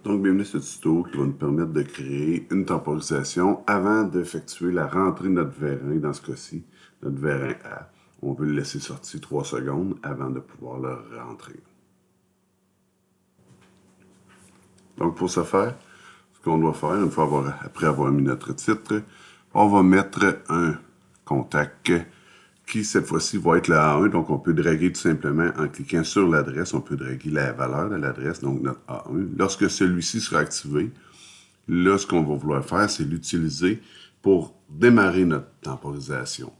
Donc, bienvenue à ce tuto qui va nous permettre de créer une temporisation avant d'effectuer la rentrée de notre vérin, dans ce cas-ci, notre vérin A. On veut le laisser sortir 3 secondes avant de pouvoir le rentrer. Donc, pour ce faire, ce qu'on doit faire, après avoir mis notre titre, on va mettre un contact qui, cette fois-ci, va être le A1. Donc, on peut draguer tout simplement en cliquant sur l'adresse. On peut draguer la valeur de l'adresse, donc notre A1. Lorsque celui-ci sera activé, là, ce qu'on va vouloir faire, c'est l'utiliser pour démarrer notre temporisation.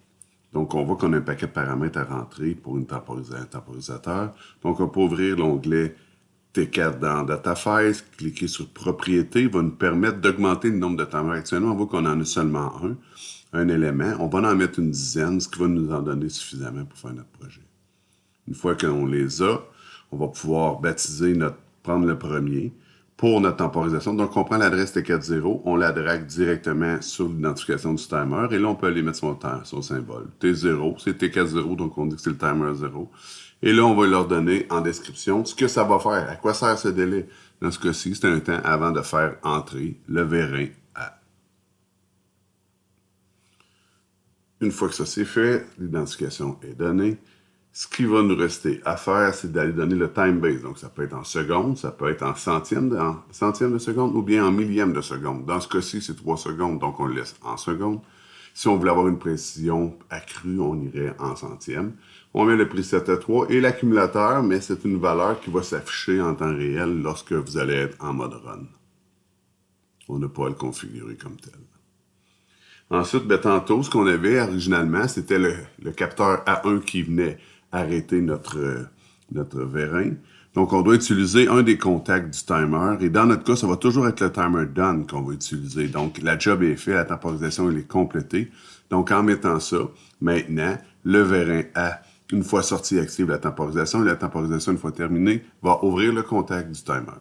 Donc, on voit qu'on a un paquet de paramètres à rentrer pour un temporisateur. Donc, on peut ouvrir l'onglet T4 dans DataFiles, cliquer sur Propriétés, va nous permettre d'augmenter le nombre de timers. Actuellement, on voit qu'on en a seulement un élément. On va en mettre une dizaine, ce qui va nous en donner suffisamment pour faire notre projet. Une fois qu'on les a, on va pouvoir prendre le premier pour notre temporisation. Donc, on prend l'adresse T40, on la drague directement sur l'identification du timer, et là, on peut aller mettre son symbole. T0, c'est T40, donc on dit que c'est le timer 0. Et là, on va leur donner en description ce que ça va faire. À quoi sert ce délai? Dans ce cas-ci, c'est un temps avant de faire entrer le vérin A. Une fois que ça c'est fait, l'identification est donnée. Ce qui va nous rester à faire, c'est d'aller donner le time base. Donc, ça peut être en secondes, ça peut être en centièmes de seconde ou bien en millièmes de seconde. Dans ce cas-ci, c'est 3 secondes, donc on le laisse en secondes. Si on voulait avoir une précision accrue, on irait en centièmes. On met le preset à 3 et l'accumulateur, mais c'est une valeur qui va s'afficher en temps réel lorsque vous allez être en mode run. On n'a pas à le configurer comme tel. Ensuite, tantôt, ce qu'on avait originalement, c'était le capteur A1 qui venait arrêter notre vérin. Donc, on doit utiliser un des contacts du timer. Et dans notre cas, ça va toujours être le timer done qu'on va utiliser. Donc, la job est faite, la temporisation elle est complétée. Donc, en mettant ça, maintenant, le vérin A, une fois sorti, active la temporisation. Et la temporisation, une fois terminée, va ouvrir le contact du timer.